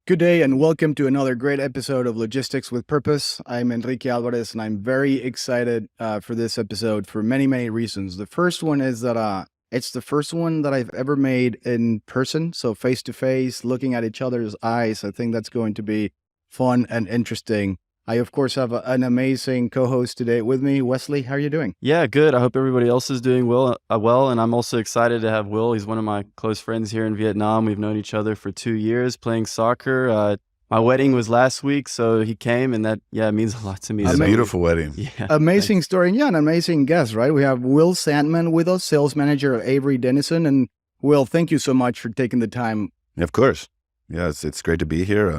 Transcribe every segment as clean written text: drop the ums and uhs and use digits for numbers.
Good day and welcome to another great episode of Logistics with Purpose. I'm Enrique Alvarez and I'm very excited for this episode for many reasons. The first one is that it's the first one that I've ever made in person, so face to face, looking at each other's eyes. I think that's going to be fun and interesting. I, of course, have an amazing co-host today with me. Wesley, how are you doing? Yeah, good. I hope everybody else is doing well, and I'm also excited to have Will. He's one of my close friends here in Vietnam. We've known each other for 2 years playing soccer. My wedding was last week, so he came, and that means a lot to me. It's a beautiful wedding. Yeah, amazing story. And yeah, an amazing guest, right? We have Will Sandman with us, sales manager at Avery Dennison. And Will, thank you so much for taking the time. Of course. Yeah, it's great to be here.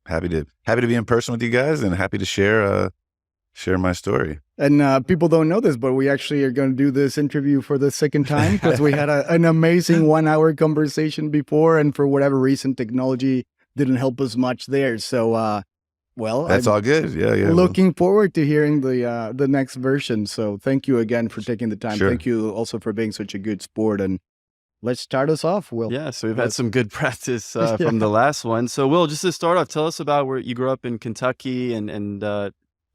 Happy to be in person with you guys and happy to share my story. And people don't know this, but we actually are going to do this interview for the second time because we had an amazing 1-hour conversation before, and for whatever reason, technology didn't help us much there. So, well, that's all good. Yeah. Looking forward to hearing the next version. So, thank you again for taking the time. Sure. Thank you also for being such a good sport. And let's start us off, Will. Yeah, so we've had some good practice from the last one. So, Will, just to start off, tell us about where you grew up in Kentucky and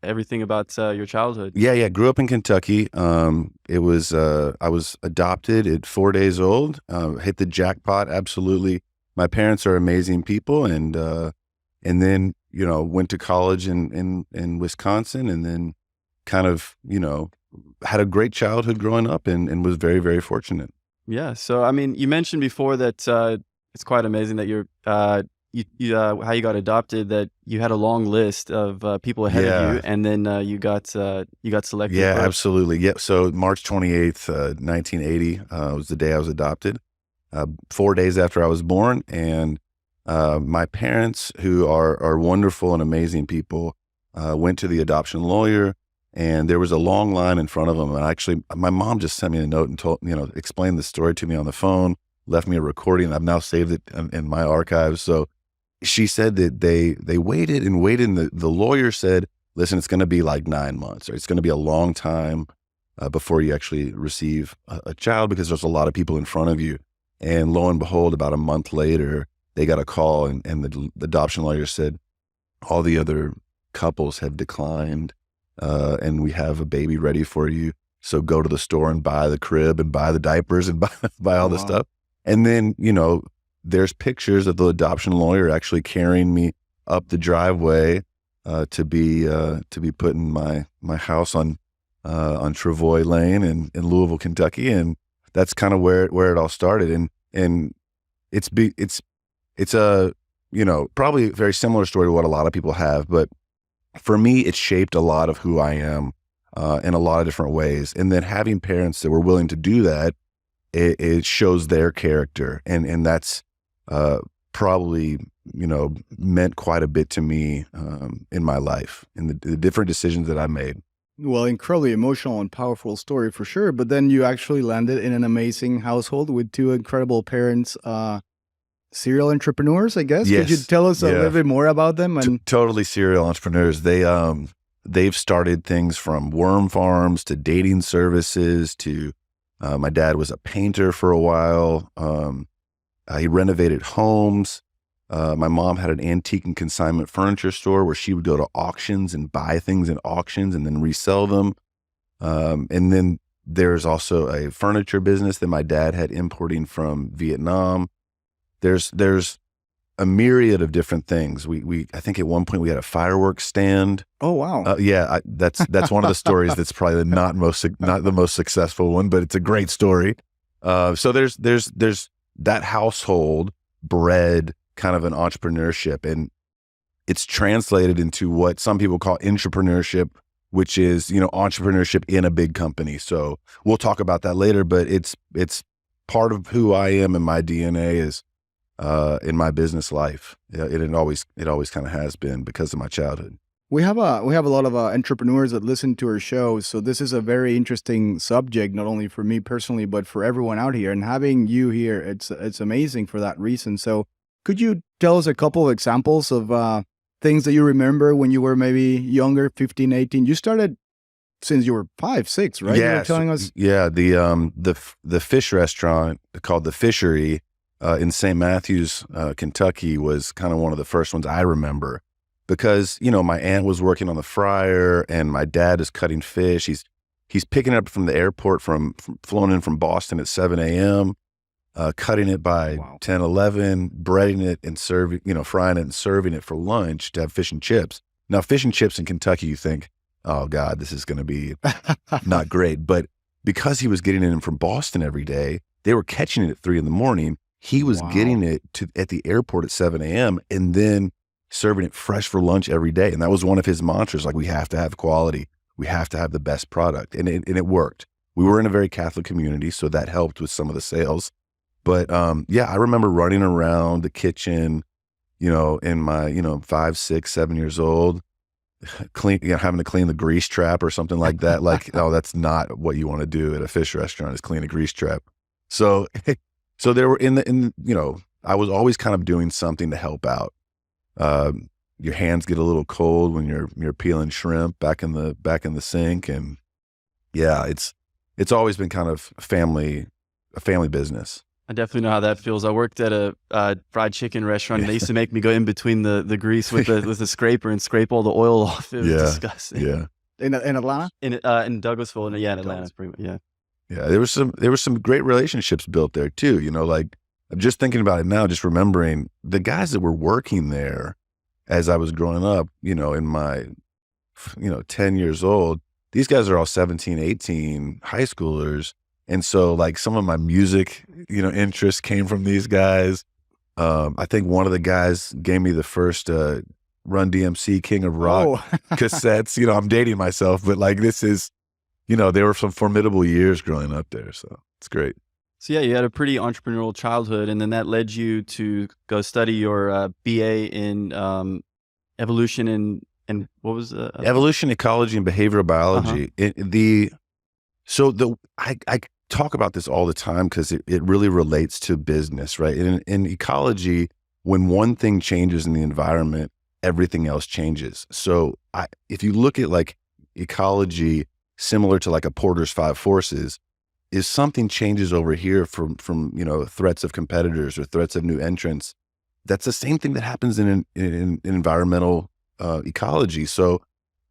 everything about your childhood. Yeah. Grew up in Kentucky. I was adopted at 4 days old. Hit the jackpot. Absolutely. My parents are amazing people, and then went to college in Wisconsin, and then kind of had a great childhood growing up, and was very fortunate. Yeah. So, I mean, you mentioned before that it's quite amazing that you're how you got adopted, that you had a long list of people ahead of you, and then you got selected. Yeah, first. absolutely. Yeah. So March 28th, 1980 was the day I was adopted. 4 days after I was born, and my parents, who are wonderful and amazing people, went to the adoption lawyer. And there was a long line in front of them. And actually, my mom just sent me a note and explained the story to me on the phone, left me a recording. I've now saved it in my archives. So she said that they waited and waited. And the lawyer said, listen, it's going to be like 9 months, or it's going to be a long time before you actually receive a child, because there's a lot of people in front of you. And lo and behold, about a month later, they got a call, and the adoption lawyer said, all the other couples have declined. And we have a baby ready for you. So go to the store and buy the crib and buy the diapers and buy all the stuff. And then, there's pictures of the adoption lawyer actually carrying me up the driveway to be put in my house on Travoy Lane in Louisville, Kentucky. And that's kind of where it all started. And it's a, probably a very similar story to what a lot of people have, but for me, it shaped a lot of who I am in a lot of different ways. And then having parents that were willing to do that, it shows their character. And that's probably, meant quite a bit to me in my life, in the different decisions that I made. Well, incredibly emotional and powerful story for sure. But then you actually landed in an amazing household with two incredible parents, serial entrepreneurs, I guess. Yes. Could you tell us a little bit more about them? And totally serial entrepreneurs. They've started things from worm farms to dating services to, my dad was a painter for a while. He renovated homes. My mom had an antique and consignment furniture store where she would go to auctions and buy things in auctions and then resell them. And then there's also a furniture business that my dad had importing from Vietnam. There's a myriad of different things. I think at one point we had a fireworks stand. Oh, wow. Yeah, that's one of the stories that's probably not the most successful one, but it's a great story. So there's that household bred kind of an entrepreneurship, and it's translated into what some people call entrepreneurship, which is, entrepreneurship in a big company. So we'll talk about that later, but it's part of who I am, and my DNA is in my business life. It always kind of has been because of my childhood. We have a lot of entrepreneurs that listen to our show, so this is a very interesting subject, not only for me personally, but for everyone out here. And having you here, it's amazing for that reason. So could you tell us a couple of examples of things that you remember when you were maybe younger, 15, 18? You started since you were 5, 6, right? Yeah, you were telling us. Yeah, the fish restaurant called The Fishery in St. Matthews, Kentucky was kind of one of the first ones I remember because, my aunt was working on the fryer and my dad is cutting fish. He's picking it up from the airport from flown in from Boston at 7 a.m., cutting it by 10, 11, breading it and serving, frying it and serving it for lunch to have fish and chips. Now, fish and chips in Kentucky, you think, oh God, this is going to be not great. But because he was getting it in from Boston every day, they were catching it at 3 a.m. He was getting it at the airport at 7 a.m. and then serving it fresh for lunch every day. And that was one of his mantras, like, we have to have quality. We have to have the best product. And it worked. We were in a very Catholic community, so that helped with some of the sales. But I remember running around the kitchen, in my, 5, 6, 7 years old, having to clean the grease trap or something like that. Like, oh, that's not what you want to do at a fish restaurant, is clean a grease trap. So there were I was always kind of doing something to help out. Your hands get a little cold when you're peeling shrimp back in the sink, and it's always been kind of a family business. I definitely know how that feels. I worked at a fried chicken restaurant, and they used to make me go in between the grease with the scraper and scrape all the oil off. It was disgusting. Yeah. In Atlanta? In Douglasville, in Atlanta. Yeah, there was some great relationships built there too. Like, I'm just thinking about it now, just remembering the guys that were working there as I was growing up, in my, 10 years old. These guys are all 17, 18 high schoolers. And so, like, some of my music, interests came from these guys. I think one of the guys gave me the first Run DMC King of Rock cassettes. I'm dating myself, but like, this is, there were some formidable years growing up there. So it's great. So yeah, you had a pretty entrepreneurial childhood, and then that led you to go study your BA in evolution and what was evolution, ecology, and behavioral biology. I talk about this all the time because it really relates to business, right? In ecology, when one thing changes in the environment, everything else changes. So if you look at like ecology, similar to like a Porter's 5 forces, if something changes over here from threats of competitors or threats of new entrants, that's the same thing that happens in environmental ecology. So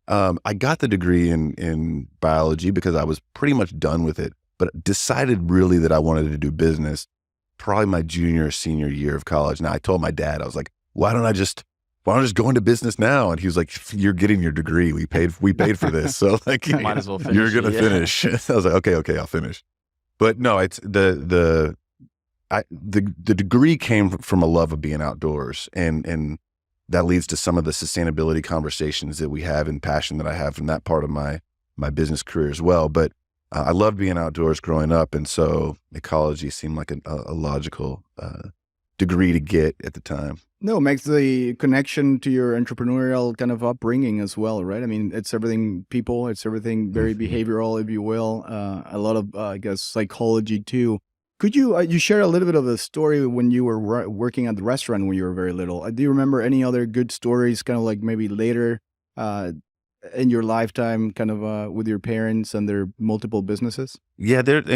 I got the degree in biology because I was pretty much done with it, but decided really that I wanted to do business probably my junior or senior year of college. Now, I told my dad, I was like, why don't I just go into business now? And he was like, you're getting your degree. We paid for this. So like, might as well finish. You're going to finish. I was like, okay, I'll finish. But no, it's the degree came from a love of being outdoors, and that leads to some of the sustainability conversations that we have and passion that I have from that part of my business career as well. But I loved being outdoors growing up, and so ecology seemed like a logical degree to get at the time. No, it makes the connection to your entrepreneurial kind of upbringing as well, right? I mean, it's everything people, it's everything very behavioral, if you will, a lot of, I guess, psychology too. Could you share a little bit of a story when you were working at the restaurant when you were very little? Do you remember any other good stories, kind of like maybe later in your lifetime, kind of with your parents and their multiple businesses? Yeah, Dad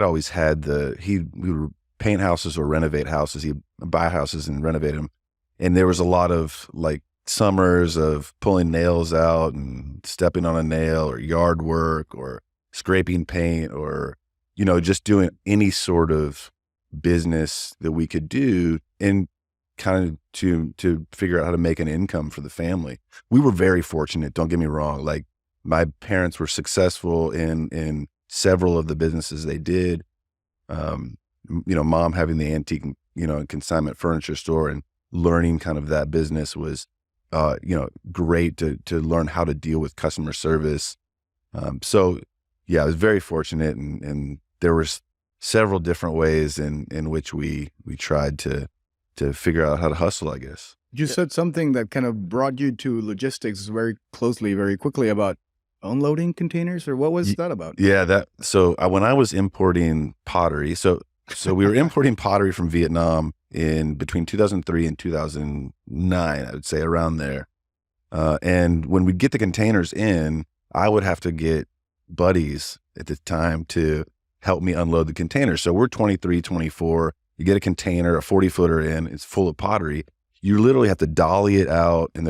always had we would paint houses or renovate houses. He'd buy houses and renovate them. And there was a lot of like summers of pulling nails out and stepping on a nail, or yard work, or scraping paint, or, just doing any sort of business that we could do, and kind of to figure out how to make an income for the family. We were very fortunate. Don't get me wrong. Like, my parents were successful in several of the businesses they did. Mom having the antique, and consignment furniture store, and learning kind of that business was, great to learn how to deal with customer service. So yeah, I was very fortunate, and there was several different ways in which we tried to figure out how to hustle, I guess. You said something that kind of brought you to logistics very closely, very quickly, about unloading containers, or what was that about? Yeah, so when I was importing pottery, so we were importing pottery from Vietnam in between 2003 and 2009, I would say, around there. And when we'd get the containers in, I would have to get buddies at the time to help me unload the container. So we're 23, 24. You get a container, a 40-footer in, it's full of pottery. You literally have to dolly it out, and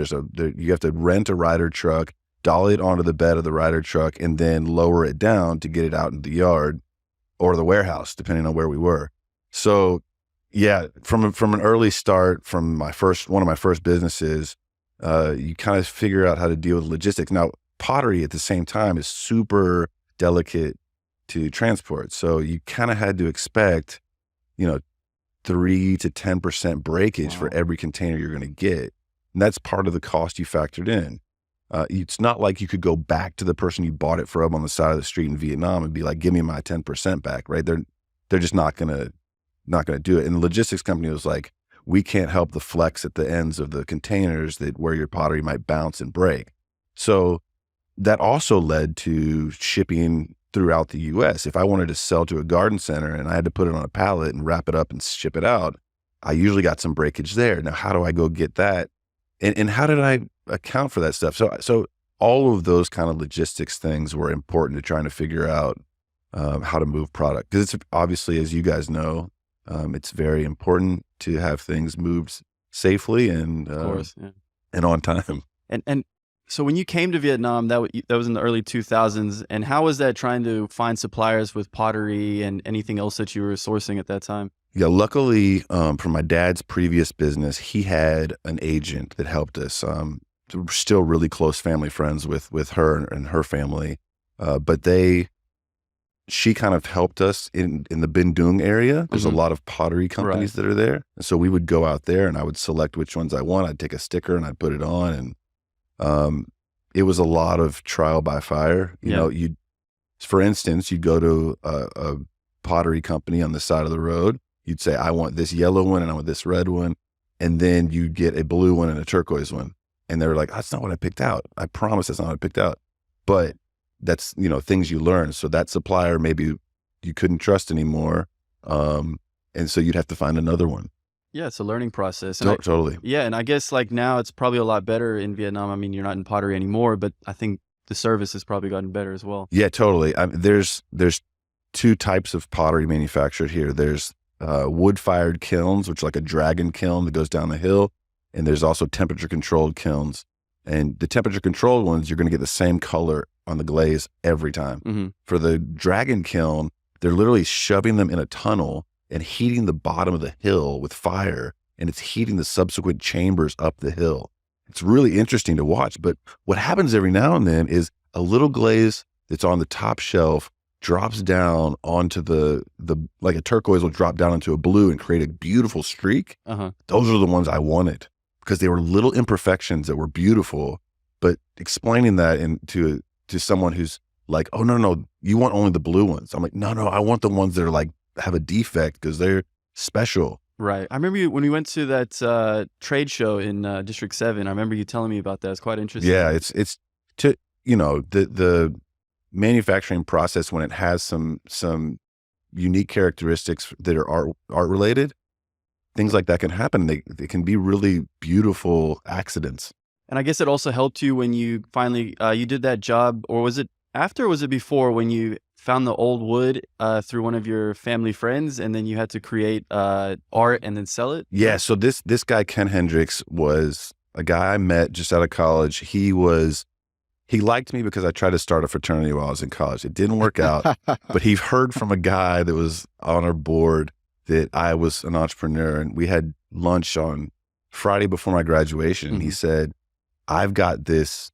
you have to rent a rider truck, dolly it onto the bed of the rider truck, and then lower it down to get it out in the yard or the warehouse, depending on where we were. So yeah, from an early start, from one of my first businesses, you kind of figure out how to deal with logistics. Now, pottery at the same time is super delicate to transport. So you kind of had to expect, 3 to 10% breakage for every container you're going to get. And that's part of the cost you factored in. It's not like you could go back to the person you bought it from on the side of the street in Vietnam and be like, give me my 10% back, right? They're just not going to do it. And the logistics company was like, we can't help the flex at the ends of the containers where your pottery might bounce and break. So that also led to shipping throughout the US. If I wanted to sell to a garden center and I had to put it on a pallet and wrap it up and ship it out, I usually got some breakage there. Now, how do I go get that? And how did I account for that stuff? So all of those kind of logistics things were important to trying to figure out how to move product. Because it's obviously, as you guys know, it's very important to have things moved safely and Of course, yeah. and on time. And so when you came to Vietnam, that was in the early 2000s. And how was that trying to find suppliers with pottery and anything else that you were sourcing at that time? Yeah, luckily, from my dad's previous business, he had an agent that helped us. We're still really close family friends with her and her family, but she kind of helped us in the Binh Duong area. There's a lot of pottery companies that are there. And so we would go out there and I would select which ones I want. I'd take a sticker and I'd put it on. And it was a lot of trial by fire. For instance, you'd go to a pottery company on the side of the road. You'd say, I want this yellow one and I want this red one. And then you'd get a blue one and a turquoise one. And they were like, that's not what I picked out. I promise that's not what I picked out. But that's, things you learn. So that supplier, maybe you couldn't trust anymore. And so you'd have to find another one. Yeah, it's a learning process. Totally. Yeah, and I guess like now it's probably a lot better in Vietnam. I mean, you're not in pottery anymore, but I think the service has probably gotten better as well. Yeah, totally. There's two types of pottery manufactured here. There's wood-fired kilns, which is like a dragon kiln that goes down the hill. And there's also temperature-controlled kilns. And the temperature-controlled ones, you're going to get the same color on the glaze every time. Mm-hmm. For the dragon kiln, they're literally shoving them in a tunnel and heating the bottom of the hill with fire, and it's heating the subsequent chambers up the hill. It's really interesting to watch. But what happens every now and then is a little glaze that's on the top shelf drops down onto the like a turquoise will drop down into a blue and create a beautiful streak. Those are the ones I wanted because they were little imperfections that were beautiful. But explaining that to someone who's like, oh, no, you want only the blue ones. I'm like, no, I want the ones that are like have a defect because they're special. Right. I remember when we went to that trade show in District 7, I remember you telling me about that. It's quite interesting. Yeah, it's to, the manufacturing process when it has some unique characteristics that are art related, things like that can happen. They can be really beautiful accidents. And I guess it also helped you when you finally, you did that job, or was it after or was it before when you found the old wood through one of your family friends and then you had to create art and then sell it? Yeah. So this guy, Ken Hendricks, was a guy I met just out of college. He liked me because I tried to start a fraternity while I was in college. It didn't work out, but he heard from a guy that was on our board that I was an entrepreneur, and we had lunch on Friday before my graduation. Mm-hmm. He said, I've got this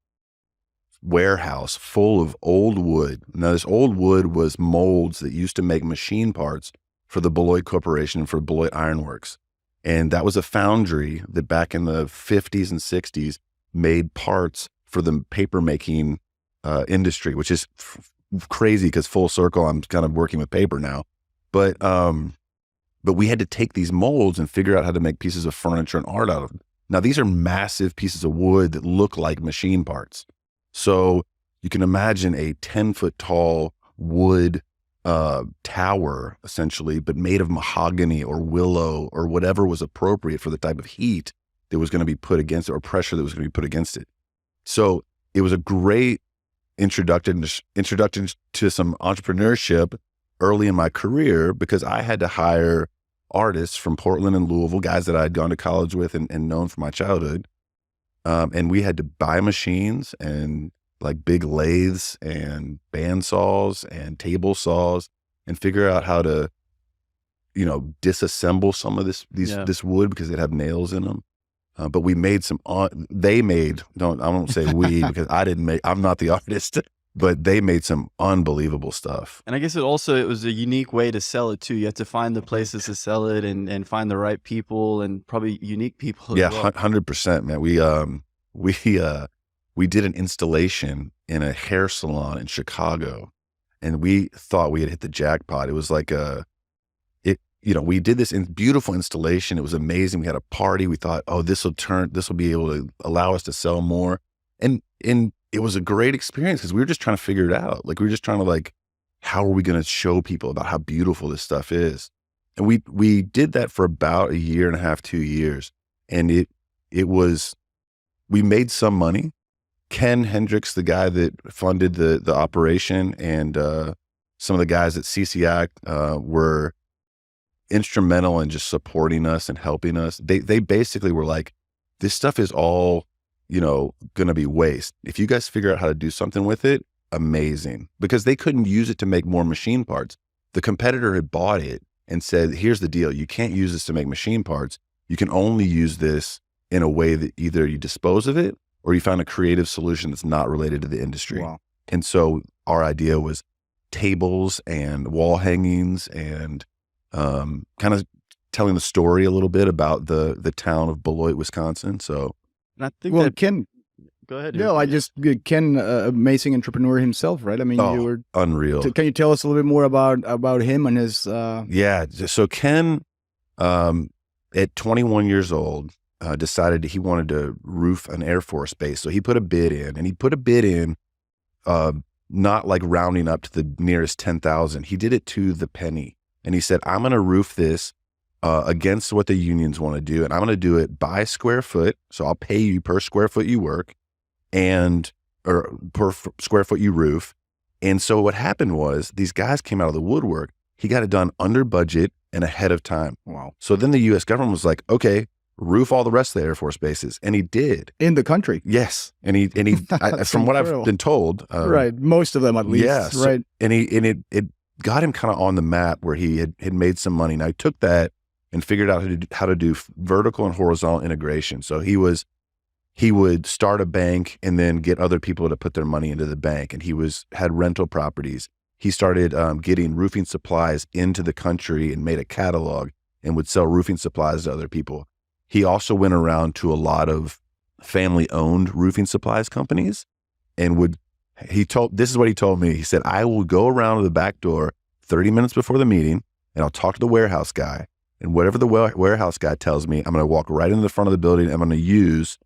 warehouse full of old wood. Now, this old wood was molds that used to make machine parts for the Beloit Corporation and for Beloit Ironworks. And that was a foundry that back in the 50s and 60s made parts for the paper making industry, which is crazy because full circle, I'm kind of working with paper now. But we had to take these molds and figure out how to make pieces of furniture and art out of them. Now, these are massive pieces of wood that look like machine parts. So you can imagine a 10-foot tall wood tower, essentially, but made of mahogany or willow or whatever was appropriate for the type of heat that was going to be put against it or pressure that was going to be put against it. So it was a great introduction to some entrepreneurship. early in my career because I had to hire artists from Portland and Louisville, guys that I had gone to college with and known from my childhood. And we had to buy machines and like big lathes and band saws and table saws and figure out how to, disassemble some of this wood because they'd have nails in them. But we made I won't say we because I'm not the artist, but they made some unbelievable stuff. And I guess it was a unique way to sell it too. You had to find the places to sell it and find the right people and probably unique people. Yeah, as well. 100%, man. We did an installation in a hair salon in Chicago, and we thought we had hit the jackpot. It was like we did this beautiful installation. It was amazing. We had a party. We thought, oh, this will be able to allow us to sell more. And it was a great experience because we were just trying to figure it out. Like we were just trying to how are we going to show people about how beautiful this stuff is? And we did that for about 1.5 years, 2 years. And we made some money. Ken Hendricks, the guy that funded the operation, and some of the guys at CCI were instrumental in just supporting us and helping us. They basically were like, this stuff is all, going to be waste. If you guys figure out how to do something with it, amazing. Because they couldn't use it to make more machine parts. The competitor had bought it and said, here's the deal. You can't use this to make machine parts. You can only use this in a way that either you dispose of it or you find a creative solution that's not related to the industry. Wow. And so our idea was tables and wall hangings and kind of telling the story a little bit about the town of Beloit, Wisconsin. So, and I think Ken, go ahead. no, Ken, amazing entrepreneur himself, right? I mean, you were unreal. Can you tell us a little bit more about him and his? Yeah. So Ken, at 21 years old, decided he wanted to roof an Air Force base. So he put a bid in, and he put a bid in, not like rounding up to the nearest 10,000. He did it to the penny. And he said, I'm going to roof this against what the unions want to do. And I'm going to do it by square foot. So I'll pay you per square foot you work or per square foot you roof. And so what happened was these guys came out of the woodwork. He got it done under budget and ahead of time. Wow. So then the U.S. government was like, okay, roof all the rest of the Air Force bases. And he did. In the country. Yes. And he from what I've been told. Right. Most of them at least. Yeah. So, right. And it got him kind of on the map where he had made some money. Now he took that and figured out how to do vertical and horizontal integration. So he would start a bank and then get other people to put their money into the bank. And he had rental properties. He started getting roofing supplies into the country and made a catalog and would sell roofing supplies to other people. He also went around to a lot of family-owned roofing supplies companies and this is what he told me. He said, I will go around to the back door 30 minutes before the meeting and I'll talk to the warehouse guy. And whatever the warehouse guy tells me, I'm going to walk right into the front of the building. I'm going to use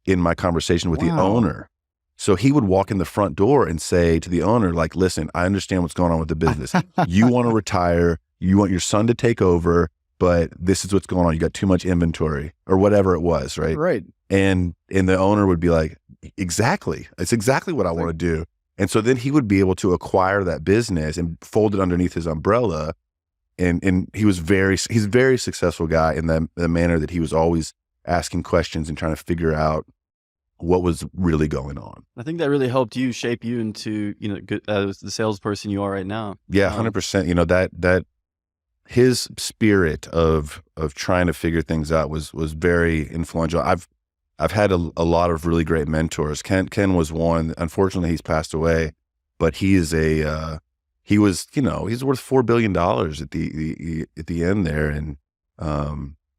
in my conversation with the owner. So he would walk in the front door and say to the owner, like, listen, I understand what's going on with the business. You want to retire. You want your son to take over, but this is what's going on. You got too much inventory or whatever it was. Right. Right. And the owner would be like, exactly. It's exactly what I want to do. And so then he would be able to acquire that business and fold it underneath his umbrella. And he's a very successful guy in the manner that he was always asking questions and trying to figure out what was really going on. I think that really helped you shape you into, the salesperson you are right now. Yeah, 100%. That his spirit of trying to figure things out was very influential. I've had a lot of really great mentors. Ken was one. Unfortunately, he's passed away, but he's worth $4 billion at the end there. And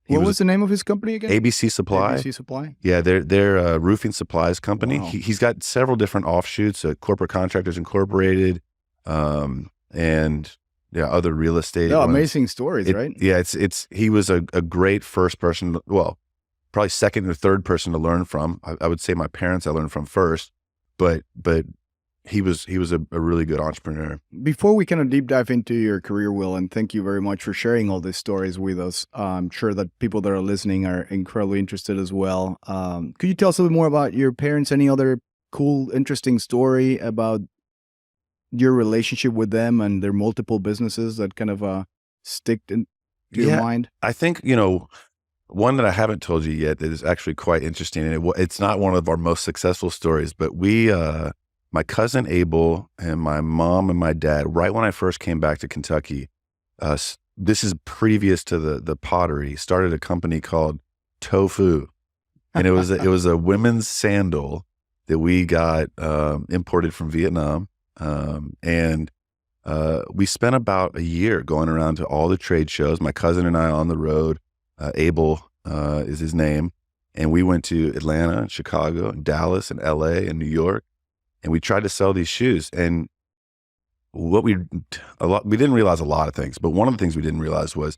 what was the name of his company again? ABC Supply. ABC Supply. Yeah, they're a roofing supplies company. Wow. He's got several different offshoots, Corporate Contractors Incorporated, and other real estate. No, amazing stories, right? Yeah, he was a great first person. Well, probably second or third person to learn from. I would say my parents I learned from first, but he was a really good entrepreneur. Before we kind of deep dive into your career, Will, and thank you very much for sharing all these stories with us. I'm sure that people that are listening are incredibly interested as well. Could you tell us a little more about your parents? Any other cool, interesting story about your relationship with them and their multiple businesses that kind of stick to your mind? I think, one that I haven't told you yet that is actually quite interesting, and it's not one of our most successful stories, but my cousin Abel and my mom and my dad, right when I first came back to Kentucky, this is previous to the pottery, started a company called Tofu, and it was a women's sandal that we got imported from Vietnam, and we spent about a year going around to all the trade shows. My cousin and I on the road. Abel is his name, and we went to Atlanta and Chicago and Dallas and LA and New York, and we tried to sell these shoes. And we didn't realize a lot of things, but one of the things we didn't realize was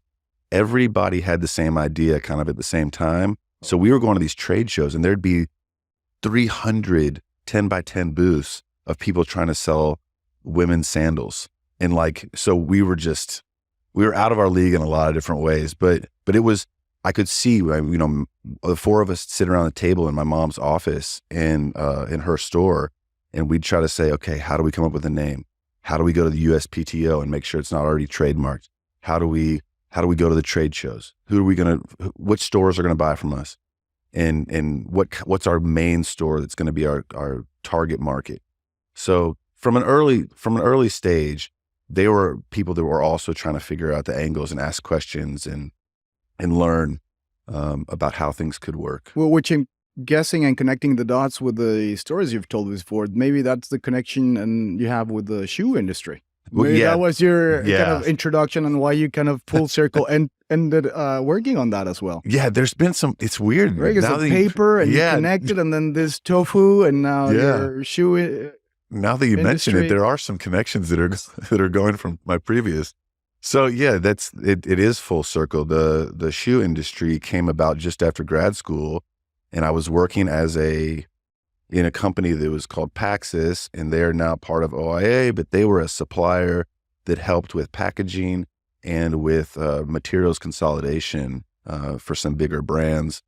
everybody had the same idea kind of at the same time. So we were going to these trade shows, and there'd be 300 10 by 10 booths of people trying to sell women's sandals. And so we were out of our league in a lot of different ways, but I could see, the four of us sit around the table in my mom's office in her store, and we'd try to say, okay, how do we come up with a name? How do we go to the USPTO and make sure it's not already trademarked? How do we go to the trade shows? Which stores are going to buy from us? And what's our main store that's going to be our target market? So from an early stage, they were people that were also trying to figure out the angles and ask questions and learn about how things could work. Well, which I'm guessing and connecting the dots with the stories you've told before, maybe that's the connection and you have with the shoe industry. Maybe that was your kind of introduction and why you kind of full circle and ended working on that as well. Yeah, there's been it's weird. Right, it's a paper and you connected, and then this tofu and now your shoe. Now that you mention it, there are some connections that are going from my previous. So yeah, it is full circle. The shoe industry came about just after grad school, and I was working in a company that was called Paxis, and they're now part of OIA, but they were a supplier that helped with packaging and with materials consolidation for some bigger brands.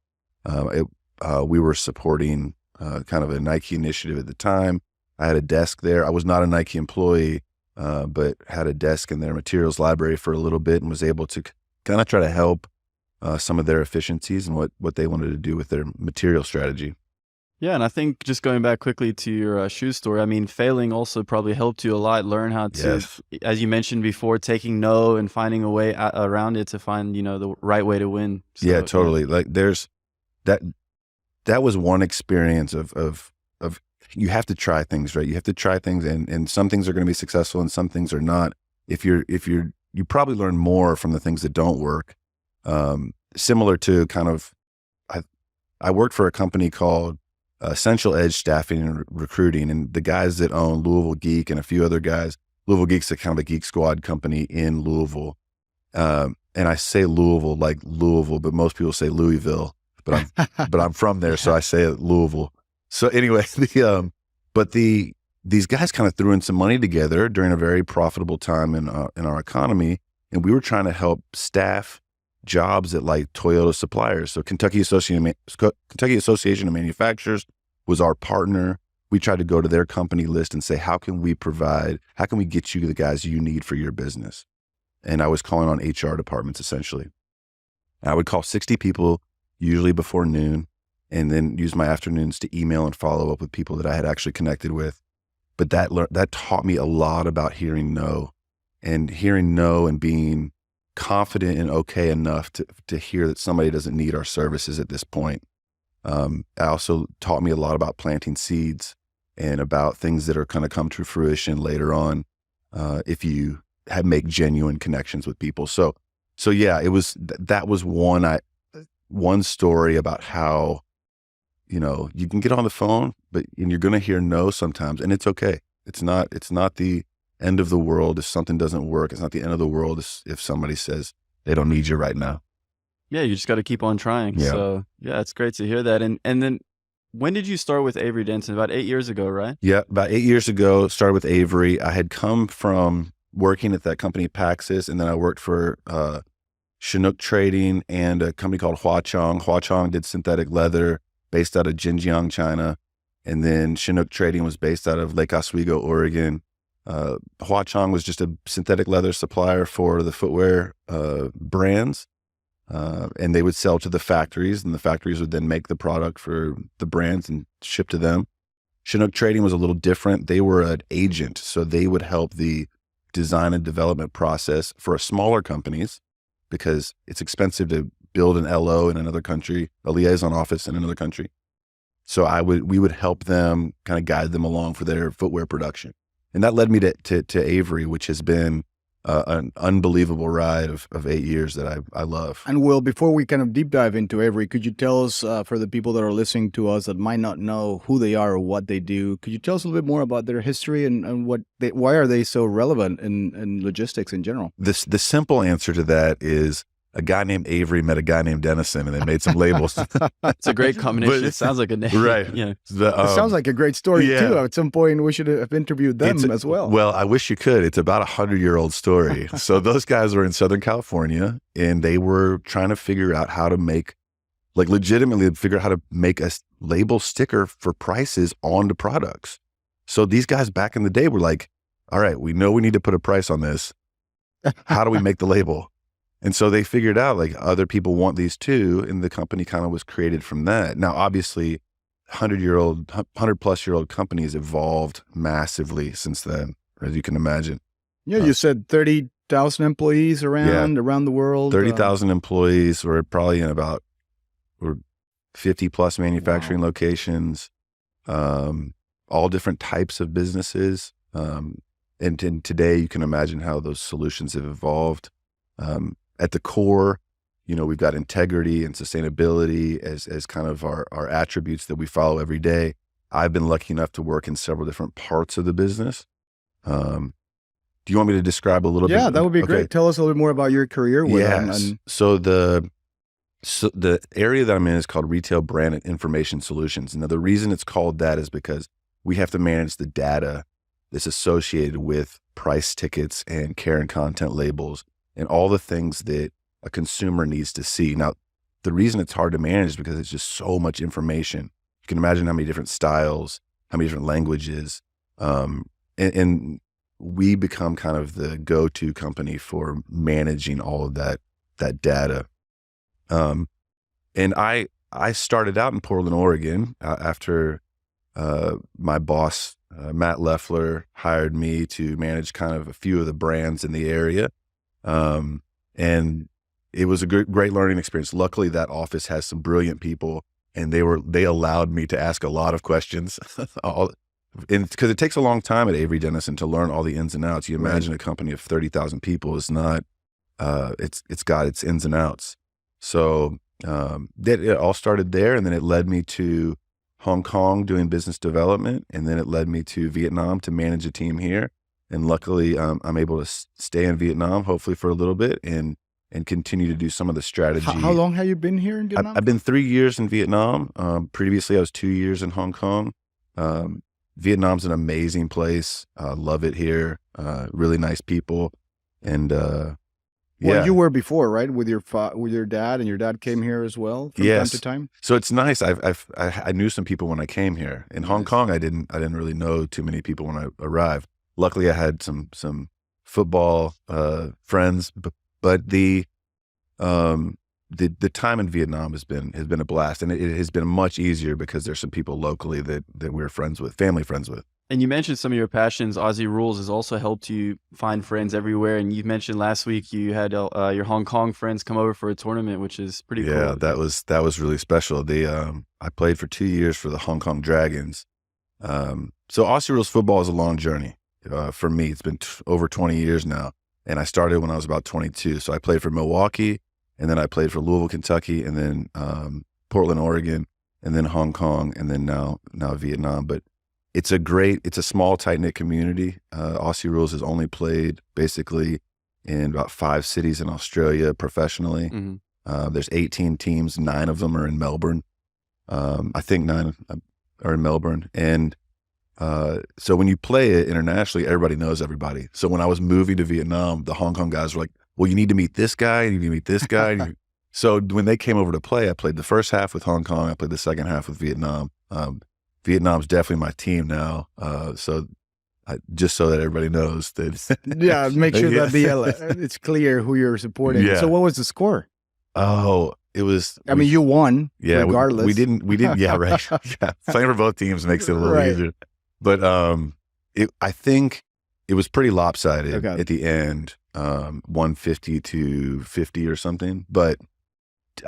We were supporting kind of a Nike initiative at the time. I had a desk there. I was not a Nike employee, but had a desk in their materials library for a little bit and was able to kind of try to help some of their efficiencies and what they wanted to do with their material strategy. Yeah, and I think just going back quickly to your shoe story, I mean, failing also probably helped you a lot, learn how to, as you mentioned before, taking no and finding a way around it to find, the right way to win. So, yeah, totally. Like there's that was one experience of you have to try things, right? You have to try things, and some things are going to be successful and some things are not. You probably learn more from the things that don't work. Similar to I worked for a company called Essential Edge Staffing and Recruiting, and the guys that own Louisville Geek and a few other guys. Louisville Geek's a kind of a Geek Squad company in Louisville. And I say Louisville like Louisville, but most people say Louisville, but I'm from there. So I say it Louisville. So anyway, these guys kind of threw in some money together during a very profitable time in our economy. And we were trying to help staff jobs at like Toyota suppliers. So Kentucky Association of Manufacturers was our partner. We tried to go to their company list and say, how can we get you the guys you need for your business? And I was calling on HR departments essentially. I would call 60 people usually before noon, and then use my afternoons to email and follow up with people that I had actually connected with. But that taught me a lot about hearing no and being confident and okay enough to hear that somebody doesn't need our services at this point. It also taught me a lot about planting seeds and about things that are going to come to fruition later on if you make genuine connections with people. So yeah, that was one story about how you can get on the phone, and you're going to hear no sometimes, and it's okay. It's not the end of the world if something doesn't work. It's not the end of the world if somebody says they don't need you right now. Yeah, you just got to keep on trying. Yeah. So yeah, it's great to hear that. And then when did you start with Avery Dennison? About 8 years ago, right? Yeah, about 8 years ago, started with Avery. I had come from working at that company Paxis, and then I worked for Chinook Trading and a company called Huachong. Huachong did synthetic leather based out of Xinjiang, China. And then Chinook Trading was based out of Lake Oswego, Oregon. Hua Chong was just a synthetic leather supplier for the footwear brands. And they would sell to the factories, and the factories would then make the product for the brands and ship to them. Chinook Trading was a little different. They were an agent, so they would help the design and development process for smaller companies, because it's expensive to build an LO in another country, a liaison office in another country. So we would help them, kind of guide them along for their footwear production. And that led me to Avery, which has been an unbelievable ride of 8 years that I love. And Will, before we kind of deep dive into Avery, could you tell us, for the people that are listening to us that might not know who they are or what they do, could you tell us a little bit more about their history and why are they so relevant in logistics in general? The simple answer to that is a guy named Avery met a guy named Dennison, and they made some labels. It's a great combination. It sounds like a name. Right. Yeah. It sounds like a great story too. At some point, we should have interviewed them as well. Well, I wish you could. It's about 100-year-old story. So those guys were in Southern California, and they were trying to figure out how to make, legitimately figure out how to make a label sticker for prices onto products. So these guys back in the day were like, all right, we know we need to put a price on this. How do we make the label? And so they figured out other people want these too, and the company kind of was created from that. Now, obviously, 100-plus-year-old companies evolved massively since then, as you can imagine. Yeah, you said 30,000 employees around the world. 30,000 employees. We're probably in about 50-plus manufacturing locations, all different types of businesses. And today, you can imagine how those solutions have evolved. At the core, we've got integrity and sustainability as kind of our attributes that we follow every day. I've been lucky enough to work in several different parts of the business. Do you want me to describe a little bit? Yeah, that would be great. Tell us a little bit more about your career. Yes. So the area that I'm in is called Retail Brand and Information Solutions. Now, the reason it's called that is because we have to manage the data that's associated with price tickets and care and content labels and all the things that a consumer needs to see. Now, the reason it's hard to manage is because it's just so much information. You can imagine how many different styles, how many different languages, and we become kind of the go-to company for managing all of that data. And I started out in Portland, Oregon, after my boss, Matt Leffler, hired me to manage kind of a few of the brands in the area. And it was a great learning experience. Luckily, that office has some brilliant people, and they allowed me to ask a lot of questions. Because it takes a long time at Avery Dennison to learn all the ins and outs. You imagine a company of 30,000 people is not, it's got its ins and outs. So it all started there, and then it led me to Hong Kong doing business development, and then it led me to Vietnam to manage a team here. And luckily, I'm able to stay in Vietnam, hopefully for a little bit, and continue to do some of the strategy. How long have you been here in Vietnam? I've been 3 years in Vietnam. Previously, I was 2 years in Hong Kong. Vietnam's an amazing place. Love it here. Really nice people. And Well, you were before, right? With your dad, and your dad came here as well from time to time. So it's nice. I knew some people when I came here. In Hong Kong, I didn't really know too many people when I arrived. Luckily, I had some football friends, but the time in Vietnam has been a blast, and it has been much easier because there's some people locally that we're friends with, family friends with. And you mentioned some of your passions. Aussie Rules has also helped you find friends everywhere. And you mentioned last week you had your Hong Kong friends come over for a tournament, which is pretty cool. Yeah, that was really special. I played for 2 years for the Hong Kong Dragons. So Aussie Rules football is a long journey. For me, it's been over 20 years now. And I started when I was about 22. So I played for Milwaukee, and then I played for Louisville, Kentucky, and then Portland, Oregon, and then Hong Kong, and then now Vietnam. But it's a small, tight-knit community. Aussie Rules has only played basically in about 5 cities in Australia professionally. Mm-hmm. There's 18 teams. 9 of them are in Melbourne. I think 9 are in Melbourne. And so when you play it internationally, everybody knows everybody. So when I was moving to Vietnam, the Hong Kong guys were like, well, you need to meet this guy, you need to meet this guy. So when they came over to play, I played the first half with Hong Kong, I played the second half with Vietnam. Vietnam's definitely my team now. So just so that everybody knows that. Yeah, make sure Yeah. that it's clear who you're supporting. Yeah. So what was the score? Oh, it was. I mean, you won, regardless. We didn't. Yeah, right. Yeah, playing for both teams makes it a little Right. easier. But I think it was pretty lopsided Okay. at the end, 150-50 or something. But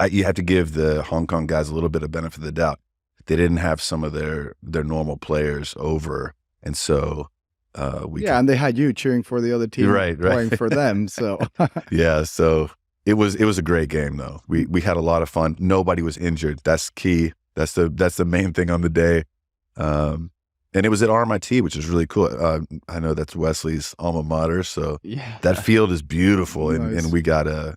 you have to give the Hong Kong guys a little bit of benefit of the doubt. They didn't have some of their normal players over, and so and they had you cheering for the other team, Right. playing for them. So Yeah, so it was a great game though. We had a lot of fun. Nobody was injured. That's key. That's the main thing on the day. And it was at RMIT, which is really cool. I know that's Wesley's alma mater, so Yeah. that field is beautiful, Nice. and we got to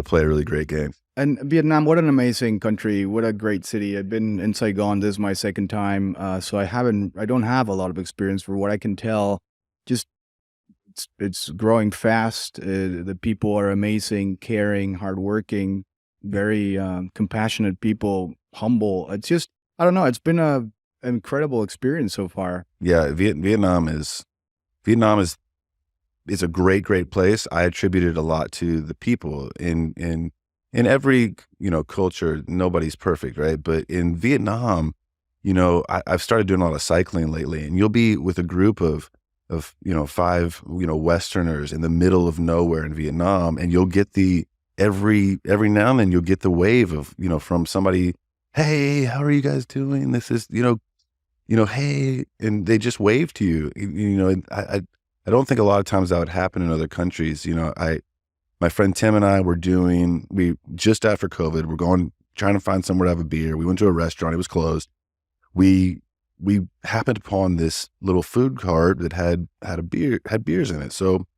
play a really great game. And Vietnam, what an amazing country! What a great city! I've been in Saigon. This is my second time, so I don't have a lot of experience. For what I can tell, just it's growing fast. The people are amazing, caring, hardworking, very compassionate people, humble. It's just, I don't know. It's been an incredible experience so far. Yeah, Vietnam is it's a great place. I attribute it a lot to the people in every, culture. Nobody's perfect, right? But in Vietnam, I've started doing a lot of cycling lately, and you'll be with a group of 5, Westerners in the middle of nowhere in Vietnam, and you'll get every now and then you'll get the wave of, from somebody, hey, how are you guys doing? This is, hey, and they just wave to you. And I don't think a lot of times that would happen in other countries. My friend Tim and I we just after COVID, we're trying to find somewhere to have a beer. We went to a restaurant. It was closed. We happened upon this little food cart that had beers in it. So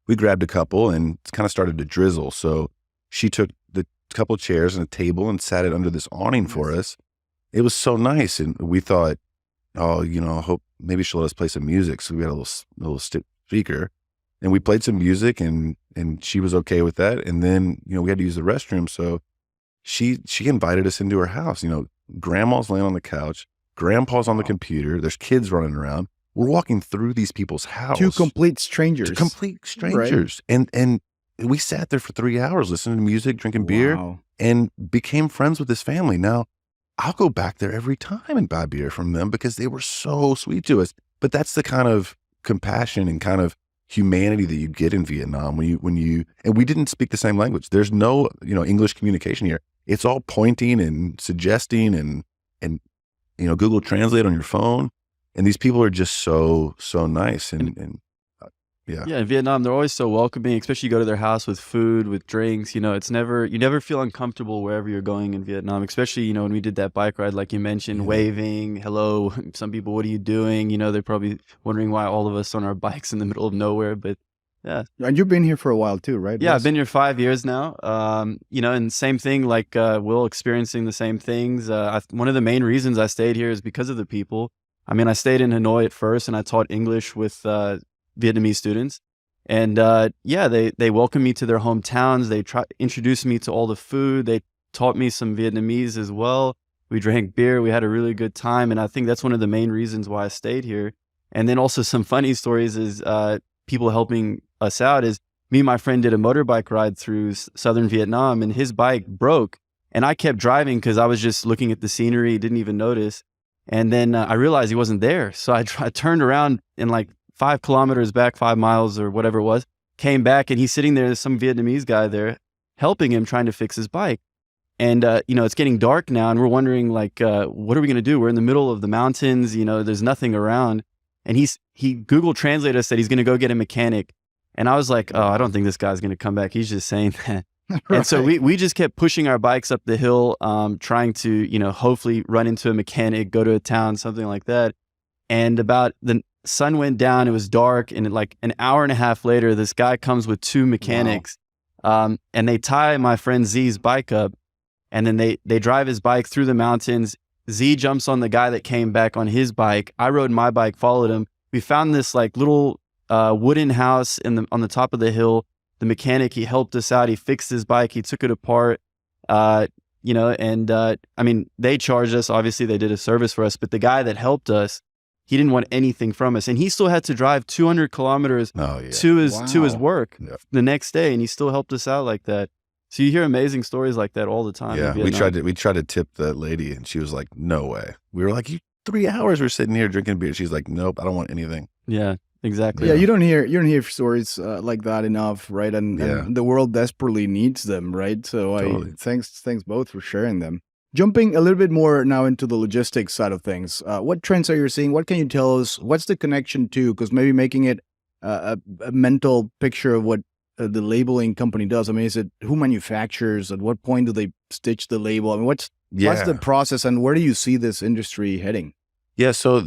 we grabbed a couple, and it kind of started to drizzle. So she took the couple chairs and a table and sat it under this awning for us. It was so nice. And we thought, oh, I hope maybe she'll let us play some music. So we had a little speaker, and we played some music, and she was okay with that. And then, we had to use the restroom. So she invited us into her house. Grandma's laying on the couch, grandpa's on the computer, there's kids running around. We're walking through these people's house. Two complete strangers. Right. And we sat there for 3 hours listening to music, drinking beer, Wow. and became friends with this family. Now, I'll go back there every time and buy beer from them because they were so sweet to us. But that's the kind of compassion and kind of humanity that you get in Vietnam and we didn't speak the same language. There's no, English communication here. It's all pointing and suggesting and Google Translate on your phone. And these people are just so nice. Yeah. Yeah, in Vietnam, they're always so welcoming, especially you go to their house with food, with drinks. You never feel uncomfortable wherever you're going in Vietnam, especially, when we did that bike ride, like you mentioned, waving, hello. Some people, what are you doing? They're probably wondering why all of us on our bikes in the middle of nowhere, but yeah. And you've been here for a while too, right? Yeah, Wes? I've been here 5 years now. And same thing, like Will, experiencing the same things. One of the main reasons I stayed here is because of the people. I mean, I stayed in Hanoi at first, and I taught English with Vietnamese students. And they welcomed me to their hometowns. They introduced me to all the food. They taught me some Vietnamese as well. We drank beer. We had a really good time. And I think that's one of the main reasons why I stayed here. And then also some funny stories is people helping us out is me and my friend did a motorbike ride through southern Vietnam, and his bike broke. And I kept driving because I was just looking at the scenery, didn't even notice. And then I realized he wasn't there. So I turned around and 5 kilometers back, 5 miles or whatever it was, came back, and he's sitting there. There's some Vietnamese guy there helping him, trying to fix his bike. And, it's getting dark now, and we're wondering, what are we going to do? We're in the middle of the mountains, there's nothing around. And he Google translated us that he's going to go get a mechanic. And I was like, oh, I don't think this guy's going to come back. He's just saying that. Right. And so we just kept pushing our bikes up the hill, trying to, hopefully run into a mechanic, go to a town, something like that. And about the sun went down, it was dark, and an hour and a half later, this guy comes with 2 mechanics. And they tie my friend Z's bike up, and then they drive his bike through the mountains. Z jumps on the guy that came back on his bike. I rode my bike, followed him. We found this little wooden house on the top of the hill. The mechanic, he helped us out. He fixed his bike. He took it apart, I mean, they charged us. Obviously, they did a service for us. But the guy that helped us, he didn't want anything from us. And he still had to drive 200 kilometers Oh yeah. to his Wow. work Yeah. the next day, and he still helped us out like that. So you hear amazing stories like that all the time. Yeah. in We Vietnam. tried to tip the lady, and she was like, "No way." We were like, "You 3 hours we're sitting here drinking beer." She's like, "Nope, I don't want anything." Yeah, exactly. Yeah, you don't hear stories like that enough, right? And the world desperately needs them, right? So Totally. thanks both for sharing them. Jumping a little bit more now into the logistics side of things, what trends are you seeing? What can you tell us? What's the connection to? Because maybe making it a mental picture of what the labeling company does. I mean, is it who manufactures? At what point do they stitch the label? I mean, what's the process, and where do you see this industry heading? Yeah, so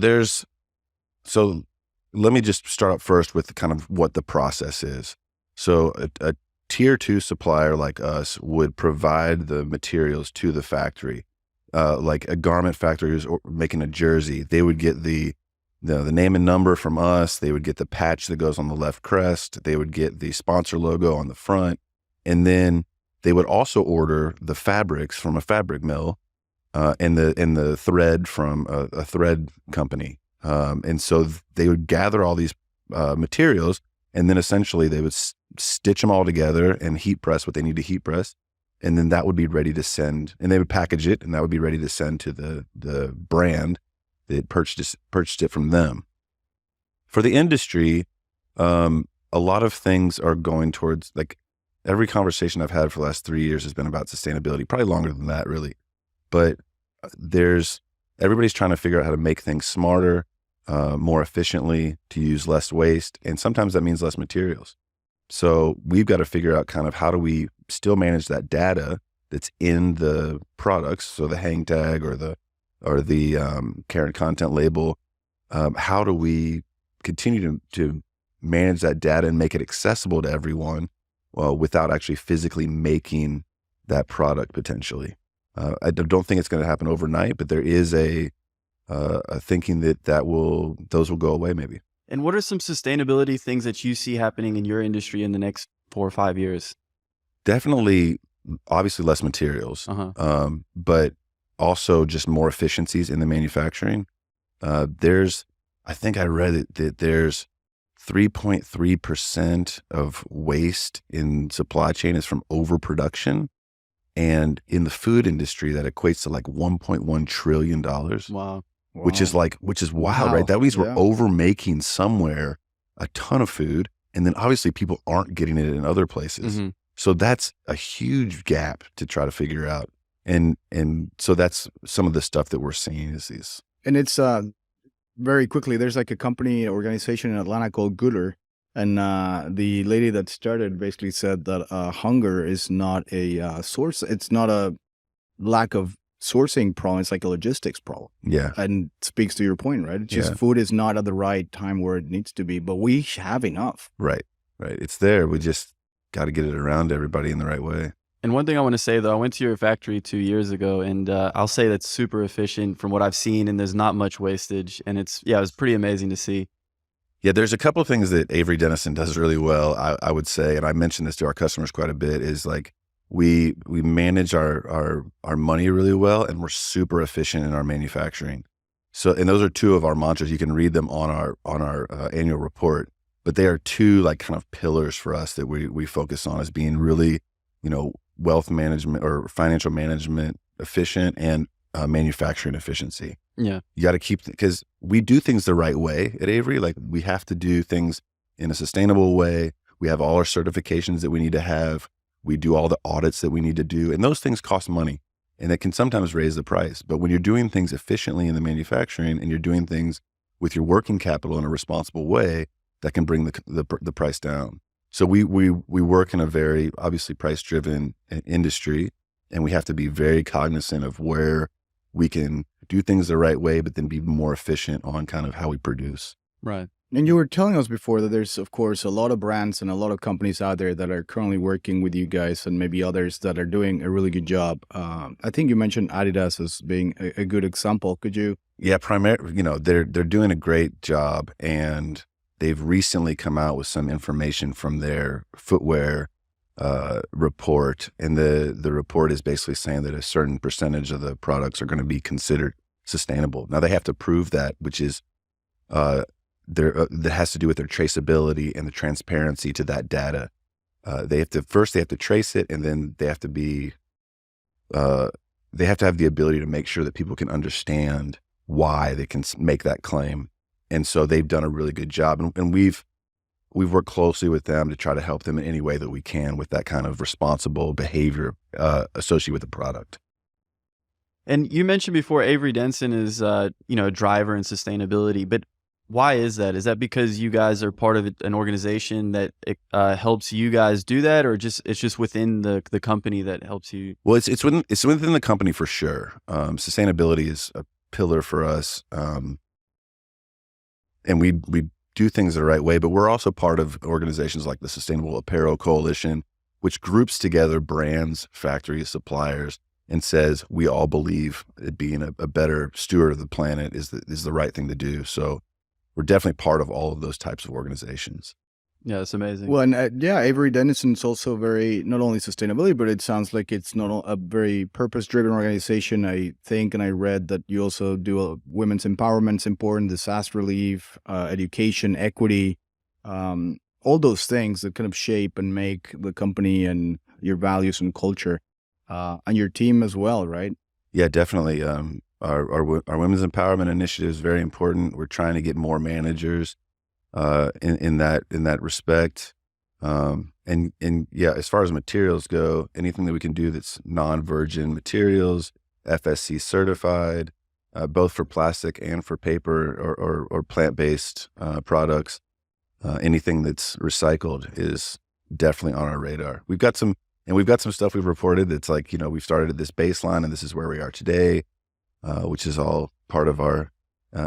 let me just start out first with kind of what the process is. So a tier 2 supplier like us would provide the materials to the factory. Like a garment factory who's making a jersey, they would get the name and number from us. They would get the patch that goes on the left crest. They would get the sponsor logo on the front. And then they would also order the fabrics from a fabric mill, and the thread from a thread company. And so they would gather all these materials, and then essentially they would stitch them all together and heat press what they need to heat press. And then that would be ready to send, and they would package it, and that would be ready to send to the brand that purchased it from them. For the industry, a lot of things are going towards, like, every conversation I've had for the last 3 years has been about sustainability, probably longer than that, really. But everybody's trying to figure out how to make things smarter, more efficiently, to use less waste. And sometimes that means less materials. So we've got to figure out kind of how do we still manage that data that's in the products. So the hang tag or the care and content label. How do we continue to manage that data and make it accessible to everyone, without actually physically making that product potentially? I don't think it's going to happen overnight, but there is a thinking that those will go away maybe. And what are some sustainability things that you see happening in your industry in the next 4 or 5 years? Definitely, obviously less materials, but also just more efficiencies in the manufacturing. I think I read it that there's 3.3% of waste in supply chain is from overproduction. And in the food industry, that equates to like $1.1 trillion. Wow. Which is wild, right? That means we're over making somewhere a ton of food. And then obviously people aren't getting it in other places. Mm-hmm. So that's a huge gap to try to figure out. And so that's some of the stuff that we're seeing is these. And it's very quickly, there's like a company organization in Atlanta called Gooder. And the lady that started basically said that hunger is not a source. It's not a lack of sourcing problem. It's like a logistics problem. Yeah. And speaks to your point, right? It's just food is not at the right time where it needs to be, but we have enough. Right. It's there. We just got to get it around to everybody in the right way. And one thing I want to say, though, I went to your factory 2 years ago, and I'll say that's super efficient from what I've seen, and there's not much wastage. And it was pretty amazing to see. Yeah, there's a couple of things that Avery Dennison does really well, I would say, and I mention this to our customers quite a bit, is like we manage our money really well, and we're super efficient in our manufacturing. So, and those are two of our mantras. You can read them on our annual report, but they are two like kind of pillars for us that we focus on as being really, wealth management or financial management efficient and manufacturing efficiency. Yeah. You got to keep, because we do things the right way at Avery. Like we have to do things in a sustainable way. We have all our certifications that we need to have. We do all the audits that we need to do. And those things cost money, and it can sometimes raise the price. But when you're doing things efficiently in the manufacturing and you're doing things with your working capital in a responsible way, that can bring the price down. So we work in a very obviously price-driven industry, and we have to be very cognizant of where we can do things the right way, but then be more efficient on kind of how we produce. Right. And you were telling us before that there's, of course, a lot of brands and a lot of companies out there that are currently working with you guys, and maybe others that are doing a really good job. I think you mentioned Adidas as being a good example. Could you? Yeah, primarily, they're doing a great job, and they've recently come out with some information from their footwear report, and the report is basically saying that a certain percentage of the products are going to be considered sustainable. Now they have to prove that, which is that has to do with their traceability and the transparency to that data. They have to trace it, and then they have to have the ability to make sure that people can understand why they can make that claim. And so they've done a really good job, and we've worked closely with them to try to help them in any way that we can with that kind of responsible behavior associated with the product. And you mentioned before Avery Dennison is a driver in sustainability, but why is that? Is that because you guys are part of an organization that helps you guys do that, or it's just within the company that helps you? Well, it's within the company for sure. Sustainability is a pillar for us, and we do things the right way. But we're also part of organizations like the Sustainable Apparel Coalition, which groups together brands, factories, suppliers, and says we all believe that being a better steward of the planet is the right thing to do. So we're definitely part of all of those types of organizations. Yeah, it's amazing. Well, and Avery Dennison is also very, not only sustainability, but it sounds like it's not a very purpose-driven organization. I think, and I read that you also do women's empowerment is important, disaster relief, education, equity, all those things that kind of shape and make the company and your values and culture, and your team as well, right? Yeah, definitely. Our women's empowerment initiative is very important. We're trying to get more managers in that respect. And yeah, as far as materials go, anything that we can do that's non-virgin materials, FSC certified, both for plastic and for paper or plant-based products, anything that's recycled is definitely on our radar. We've got some stuff we've reported that's like, we've started at this baseline and this is where we are today, which is all part of our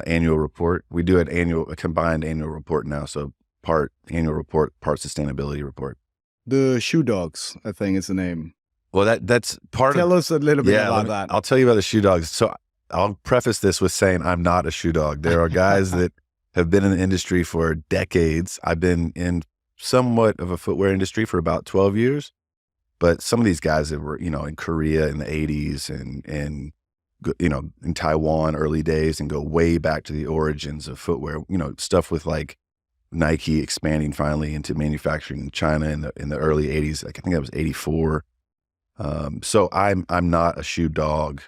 annual report. We do a combined annual report now. So part annual report, part sustainability report. The Shoe Dogs, I think is the name. Well, that's part Tell us a little bit about that. I'll tell you about the Shoe Dogs. So I'll preface this with saying I'm not a shoe dog. There are guys that have been in the industry for decades. I've been in somewhat of a footwear industry for about 12 years, but some of these guys that were, in Korea in the 80s and in Taiwan early days and go way back to the origins of footwear, stuff with like Nike expanding finally into manufacturing in China in the early 80s. Like I think that was 84. So I'm not a shoe dog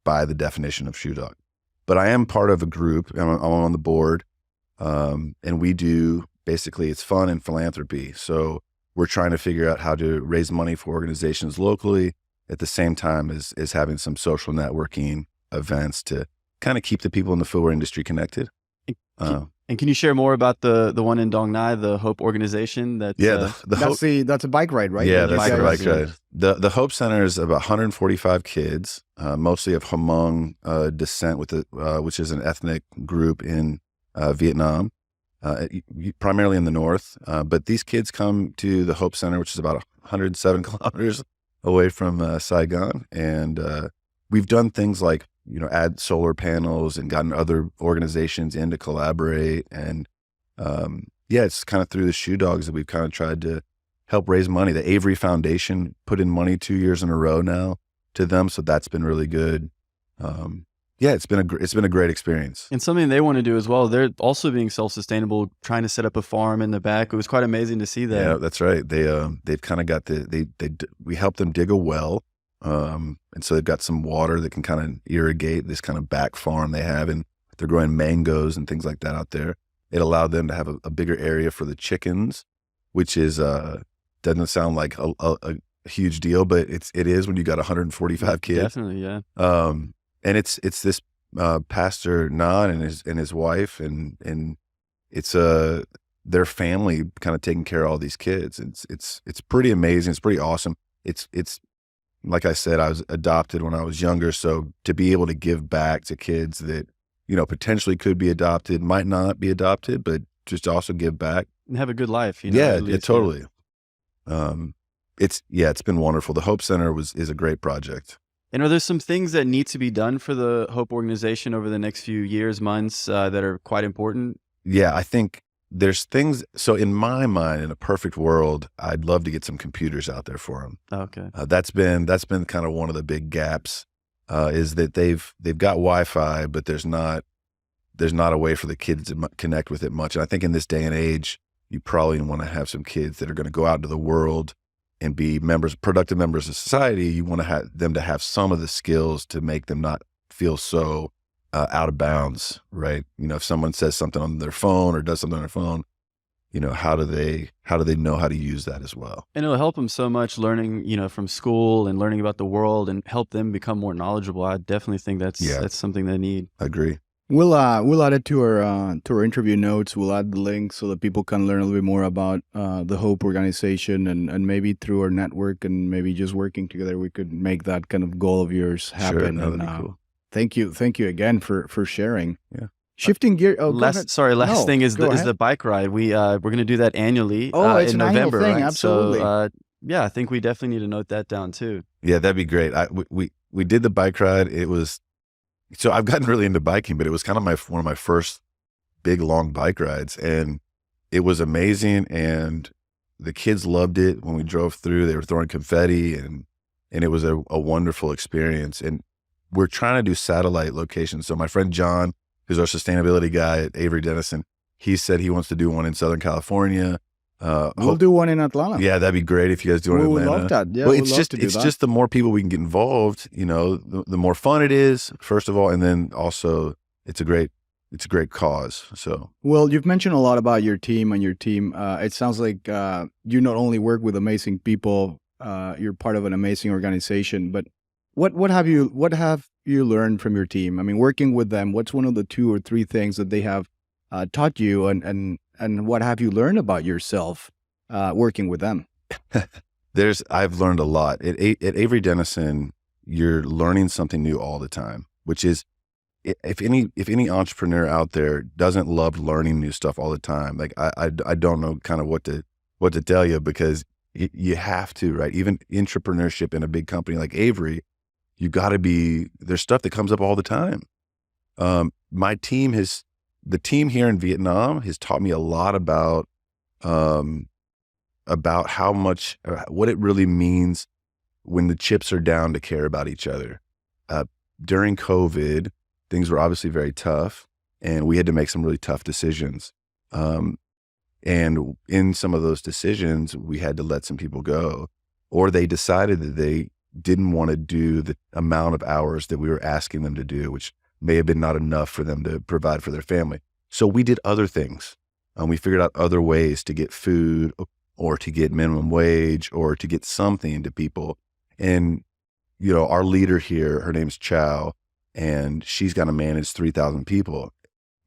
by the definition of shoe dog, but I am part of a group. I'm on the board, and we do basically it's fun and philanthropy. So we're trying to figure out how to raise money for organizations locally at the same time as having some social networking events to kind of keep the people in the footwear industry connected. And can you share more about the one in Dong Nai, the Hope organization? That's a bike ride, right? Yeah, that's the bike ride. The Hope Center is about 145 kids, mostly of Hmong descent, which is an ethnic group in Vietnam, primarily in the north. But these kids come to the Hope Center, which is about 107 kilometers away from Saigon, and we've done things like add solar panels and gotten other organizations in to collaborate. And it's kind of through the Shoe Dogs that we've kind of tried to help raise money. The Avery Foundation put in money 2 years in a row now to them, so that's been really good. It's been a great experience. And something they want to do as well, they're also being self-sustainable, trying to set up a farm in the back. It was quite amazing to see that. Yeah, that's right. They've kind of got we helped them dig a well. And so they've got some water that can kind of irrigate this kind of back farm they have, and they're growing mangoes and things like that out there. It allowed them to have a bigger area for the chickens, which is doesn't sound like a huge deal, but it is when you got 145 kids. Definitely, yeah. And it's this Pastor Nan and his wife and it's their family kind of taking care of all these kids. It's pretty amazing. It's pretty awesome. It's like I said, I was adopted when I was younger. So to be able to give back to kids that, potentially could be adopted, might not be adopted, but just also give back. And have a good life. Yeah, totally. It's been wonderful. The Hope Center is a great project. And are there some things that need to be done for the Hope organization over the next few years, months, that are quite important? Yeah, I think there's things. So in my mind, in a perfect world, I'd love to get some computers out there for them. Okay. That's been kind of one of the big gaps, is that they've got Wi-Fi, but there's not there's not a way for the kids to connect with it much. And I think in this day and age, you probably want to have some kids that are going to go out into the world and be productive members of society. You want to have them to have some of the skills to make them not feel so out of bounds, right? If someone says something on their phone or does something on their phone, how do they know how to use that as well? And it'll help them so much learning, from school and learning about the world and help them become more knowledgeable. I definitely think that's something they need. I agree. We'll add it to our interview notes. We'll add the link so that people can learn a little bit more about the Hope organization, and maybe through our network and maybe just working together, we could make that kind of goal of yours happen. Sure, that'd be cool. Thank you again for sharing. Yeah. Shifting gear. Oh, last thing is the bike ride. We're going to do that annually. It's in an November, annual thing, right? absolutely. So I think we definitely need to note that down too. Yeah, that'd be great. We did the bike ride. So I've gotten really into biking, but it was kind of one of my first big long bike rides, and it was amazing. And the kids loved it. When we drove through, they were throwing confetti, and it was a wonderful experience. And we're trying to do satellite locations. So my friend John, who's our sustainability guy at Avery Dennison, he said he wants to do one in Southern California. We'll do one in Atlanta. Yeah, that'd be great if you guys do it in Atlanta. We would love that. Yeah, well, it's just the more people we can get involved, the more fun it is, first of all, and then also it's a great cause. So, well, you've mentioned a lot about your team and your team. It sounds like you not only work with amazing people, you're part of an amazing organization. But what have you learned from your team? I mean, working with them, what's one of the 2 or 3 things that they have taught you, and what have you learned about yourself working with them? I've learned a lot at Avery Dennison. You're learning something new all the time, which is, if any entrepreneur out there doesn't love learning new stuff all the time, like I don't know kind of what to tell you, because you have to, right? Even entrepreneurship in a big company like Avery, you got to be. There's stuff that comes up all the time. The team here in Vietnam has taught me a lot about how much, what it really means when the chips are down to care about each other. During COVID, things were obviously very tough, and we had to make some really tough decisions. And in some of those decisions, we had to let some people go, or they decided that they didn't want to do the amount of hours that we were asking them to do, which may have been not enough for them to provide for their family. So we did other things. We figured out other ways to get food, or to get minimum wage, or to get something to people. And, our leader here, her name's Chow, and she's got to manage 3,000 people.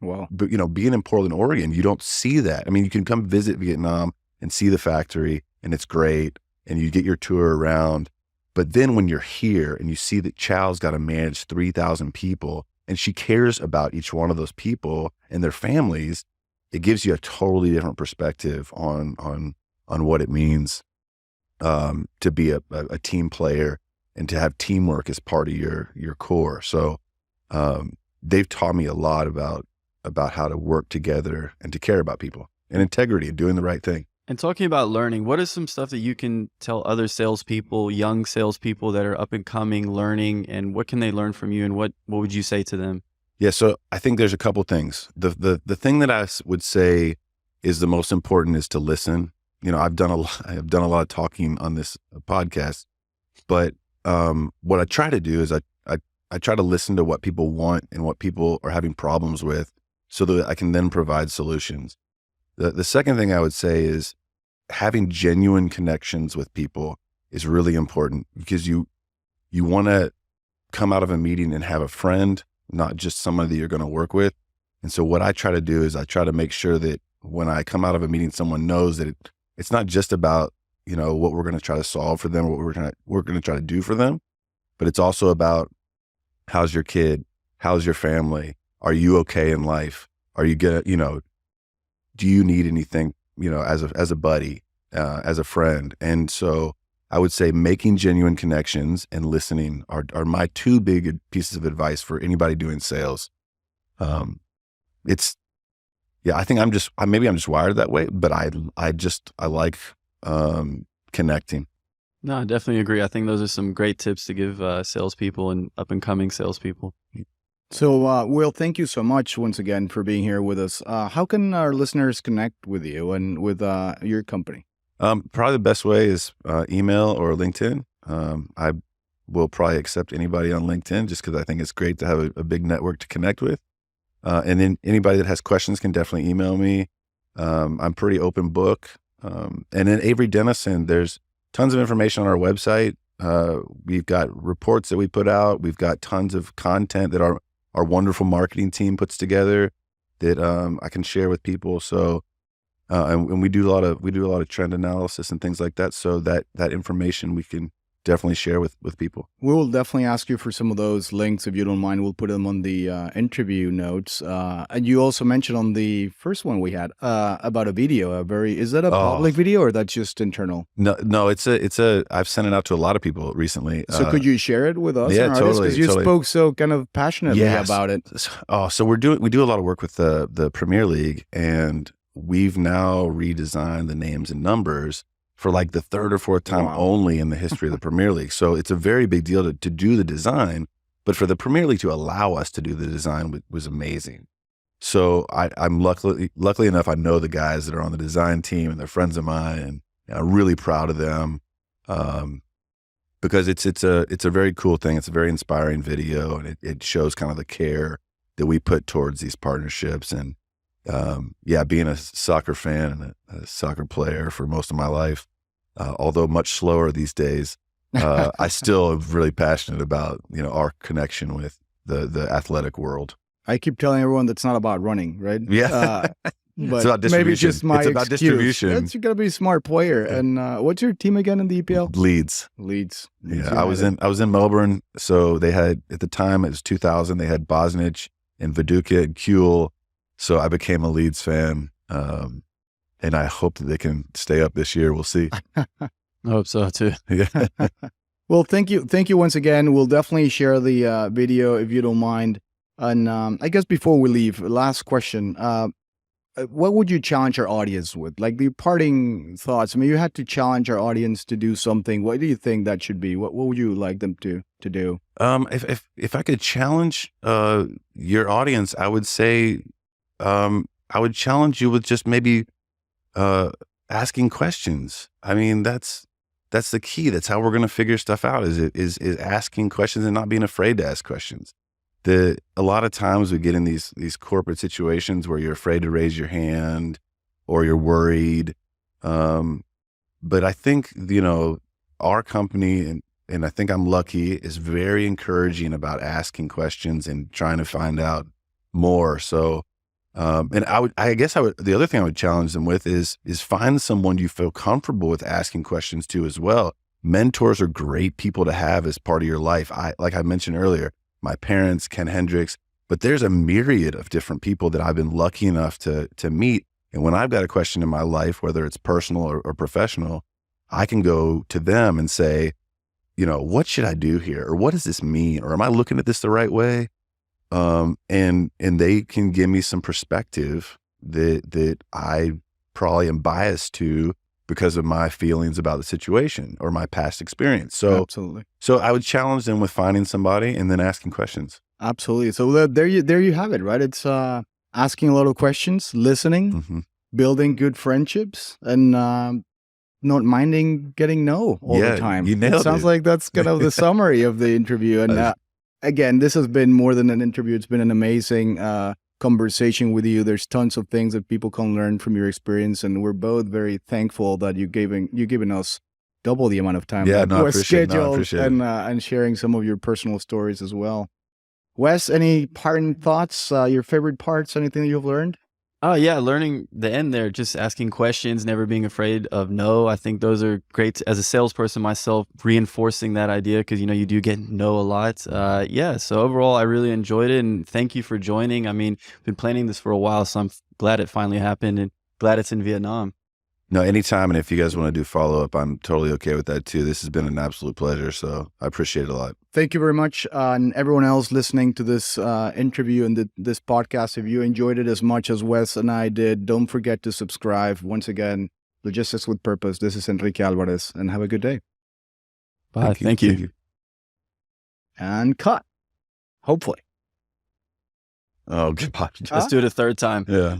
Wow. But, being in Portland, Oregon, you don't see that. I mean, you can come visit Vietnam and see the factory, and it's great, and you get your tour around. But then when you're here and you see that Chow's got to manage 3,000 people, and she cares about each one of those people and their families, it gives you a totally different perspective on what it means to be a team player and to have teamwork as part of your core. So they've taught me a lot about how to work together and to care about people, and integrity and doing the right thing. And talking about learning, what is some stuff that you can tell other salespeople, young salespeople that are up and coming, learning, and what can they learn from you, and what would you say to them? Yeah, so I think there's a couple things. The thing that I would say is the most important is to listen. I've done a lot of talking on this podcast, but what I try to do is I try to listen to what people want and what people are having problems with, so that I can then provide solutions. The second thing I would say is having genuine connections with people is really important, because you want to come out of a meeting and have a friend, not just somebody that you're going to work with. And so what I try to do is I try to make sure that when I come out of a meeting, someone knows that it's not just about, what we're going to try to solve for them, what we're going to try to do for them, but it's also about, how's your kid? How's your family? Are you okay in life? Are you good? Do you need anything, as a buddy, as a friend? And so I would say making genuine connections and listening are my 2 big pieces of advice for anybody doing sales. I think maybe I'm just wired that way, but I like connecting. No, I definitely agree. I think those are some great tips to give salespeople and up and coming salespeople. So, Will, thank you so much once again for being here with us. How can our listeners connect with you and with your company? Probably the best way is email or LinkedIn. I will probably accept anybody on LinkedIn just because I think it's great to have a big network to connect with. And then anybody that has questions can definitely email me. I'm pretty open book. And then Avery Dennison, there's tons of information on our website. We've got reports that we put out. We've got tons of content that our wonderful marketing team puts together that I can share with people. So, and we do a lot of trend analysis and things like that. So that information we can definitely share with people. We will definitely ask you for some of those links if you don't mind. We'll put them on the interview notes. And you also mentioned on the first one we had about a video. Is that a public video or that's just internal? No, it's I've sent it out to a lot of people recently. So could you share it with us? Yeah, totally. Because you spoke so kind of passionately about it. So we do a lot of work with the Premier League, and we've now redesigned the names and numbers for like the third or fourth time only in the history of the Premier League. So it's a very big deal to do the design, but for the Premier League to allow us to do the design was amazing. So I'm luckily enough, I know the guys that are on the design team and they're friends of mine, and I'm really proud of them because it's a very cool thing. It's a very inspiring video, and it shows kind of the care that we put towards these partnerships. And being a soccer fan and a soccer player for most of my life, although much slower these days, I still am really passionate about, our connection with the athletic world. I keep telling everyone that's not about running, right? Yeah. But it's about distribution. Maybe just my it's about excuse. distribution. You got to be a smart player. And what's your team again in the EPL? Leeds. Yeah, I was in Melbourne. So they had, at the time, it was 2000, they had Bosnich and Viduka and Kuhl. So I became a Leeds fan, and I hope that they can stay up this year. We'll see. I hope so too. Yeah. Well, thank you once again. We'll definitely share the video if you don't mind. And I guess before we leave, last question: what would you challenge our audience with? Like the parting thoughts. I mean, you had to challenge our audience to do something. What do you think that should be? What would you like them to do? If I could challenge your audience, I would say. I would challenge you with just maybe asking questions. I mean, that's the key. That's how we're going to figure stuff out. Is asking questions and not being afraid to ask questions. A lot of times we get in these corporate situations where you're afraid to raise your hand or you're worried. But I think our company and I think I'm lucky is very encouraging about asking questions and trying to find out more. So. And the other thing I would challenge them with is find someone you feel comfortable with asking questions to as well. Mentors are great people to have as part of your life. Like I mentioned earlier, my parents, Ken Hendricks, but there's a myriad of different people that I've been lucky enough to meet. And when I've got a question in my life, whether it's personal or professional, I can go to them and say, what should I do here? Or what does this mean? Or am I looking at this the right way? And they can give me some perspective that I probably am biased to because of my feelings about the situation or my past experience. So absolutely. So I would challenge them with finding somebody and then asking questions. Absolutely. So there you have it, right? It's asking a lot of questions, listening, building good friendships, and not minding getting no all the time. You nailed it. Sounds like that's kind of the summary of the interview. And again, this has been more than an interview. It's been an amazing conversation with you. There's tons of things that people can learn from your experience, and we're both very thankful that you've given us double the amount of time I appreciate it. And sharing some of your personal stories as well. Wes, any parting thoughts? Your favorite parts? Anything that you've learned? Oh yeah, learning the end there, just asking questions, never being afraid of no. I think those are great as a salesperson myself, reinforcing that idea because you do get no a lot. So overall I really enjoyed it, and thank you for joining. I mean, been planning this for a while, so I'm glad it finally happened and glad it's in Vietnam. No, anytime. And if you guys want to do follow-up, I'm totally okay with that too. This has been an absolute pleasure. So I appreciate it a lot. Thank you very much. And everyone else listening to this interview and this podcast, if you enjoyed it as much as Wes and I did, don't forget to subscribe. Once again, Logistics with Purpose. This is Enrique Alvarez, and have a good day. Bye. Thank you. And cut. Hopefully. Oh, God. Let's do it a third time. Yeah.